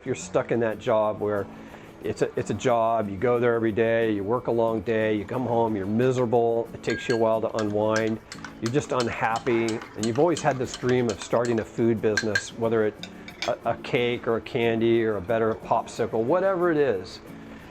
You're stuck in that job where it's a job, you go there every day, you work a long day, you come home, you're miserable, it takes you a while to unwind, you're just unhappy, and you've always had this dream of starting a food business, whether it's a cake or a candy or a better popsicle, whatever it is,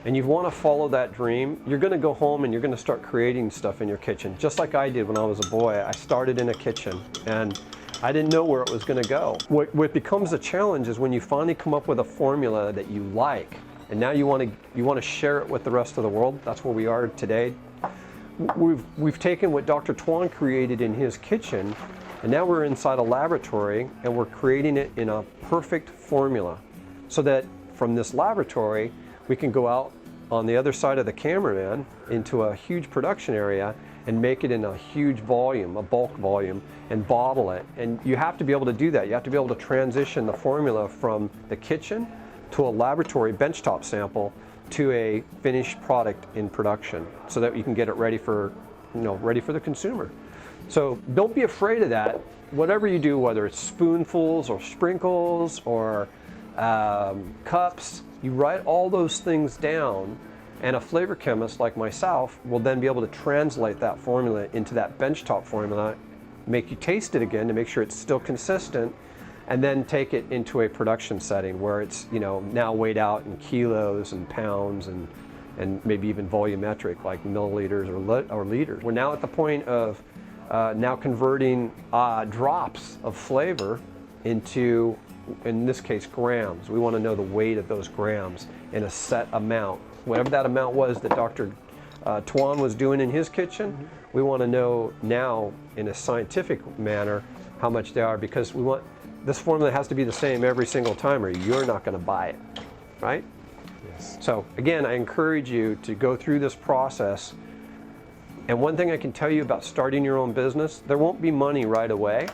and you want to follow that dream, you're going to go home and you're going to start creating stuff in your kitchen, just like I did when I was a boy. I started in a kitchen, and I didn't know where it was going to go. What becomes a challenge is when you finally come up with a formula that you like, and now you want to share it with the rest of the world. That's where we are today. We've taken what Dr. Tuan created in his kitchen, and now we're inside a laboratory and we're creating it in a perfect formula, so that from this laboratory we can go out on the other side of the cameraman into a huge production area and make it in a huge volume, a bulk volume, and bottle it. And you have to be able to do that. You have to be able to transition the formula from the kitchen to a laboratory benchtop sample to a finished product in production, so that you can get it ready for, ready for the consumer. So don't be afraid of that. Whatever you do, whether it's spoonfuls or sprinkles or cups, you write all those things down, and a flavor chemist like myself will then be able to translate that formula into that benchtop formula, make you taste it again to make sure it's still consistent, and then take it into a production setting where it's now weighed out in kilos and pounds and maybe even volumetric, like milliliters or liters. We're now at the point of now converting drops of flavor into, in this case, grams. We want to know the weight of those grams in a set amount. Whatever that amount was that Dr. Tuan was doing in his kitchen, we want to know now in a scientific manner how much they are, because we want this formula has to be the same every single time or you're not going to buy it, right? Yes. So again, I encourage you to go through this process. And one thing I can tell you about starting your own business, there won't be money right away,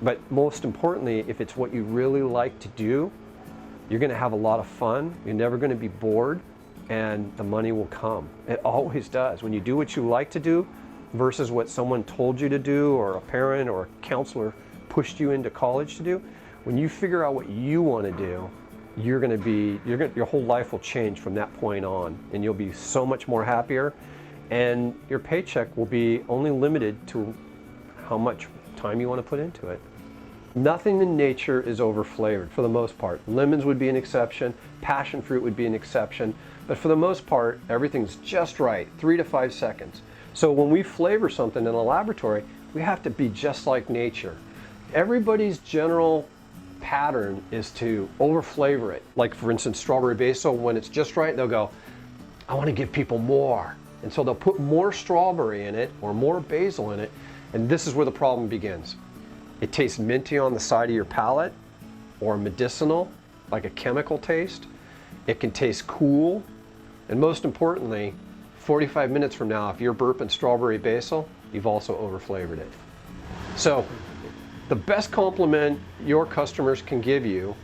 but most importantly, if it's what you really like to do, you're going to have a lot of fun. You're never going to be bored, and the money will come. It always does. When you do what you like to do versus what someone told you to do, or a parent or a counselor pushed you into college to do, when you figure out what you want to do, your whole life will change from that point on, and you'll be so much more happier, and your paycheck will be only limited to how much time you want to put into it. Nothing in nature is over-flavored for the most part. Lemons would be an exception, passion fruit would be an exception, but for the most part, everything's just right, 3 to 5 seconds. So when we flavor something in a laboratory, we have to be just like nature. Everybody's general pattern is to over-flavor it. Like for instance, strawberry basil, when it's just right, they'll go, I want to give people more. And so they'll put more strawberry in it or more basil in it, and this is where the problem begins. It tastes minty on the side of your palate, or medicinal, like a chemical taste. It can taste cool, and most importantly, 45 minutes from now, if you're burping strawberry basil, you've also over-flavored it. So the best compliment your customers can give you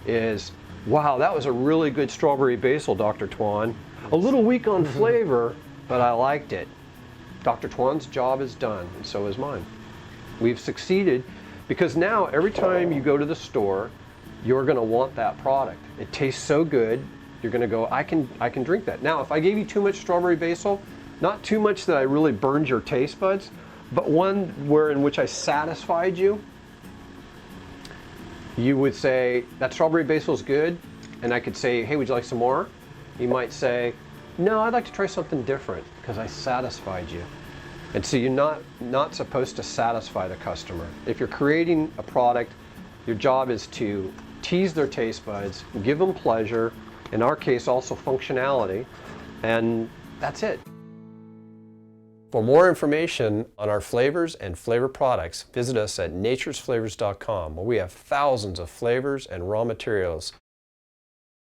is, wow, that was a really good strawberry basil, Dr. Tuan. A little weak on flavor, but I liked it. Dr. Tuan's job is done, and so is mine. We've succeeded because now every time you go to the store, you're going to want that product. It tastes so good, you're going to go, I can drink that. Now, if I gave you too much strawberry basil, not too much that I really burned your taste buds, but one in which I satisfied you, you would say, that strawberry basil is good, and I could say, hey, would you like some more? You might say, no, I'd like to try something different because I satisfied you. And so you're not supposed to satisfy the customer. If you're creating a product, your job is to tease their taste buds, give them pleasure, in our case also functionality, and that's it. For more information on our flavors and flavor products, visit us at naturesflavors.com, where we have thousands of flavors and raw materials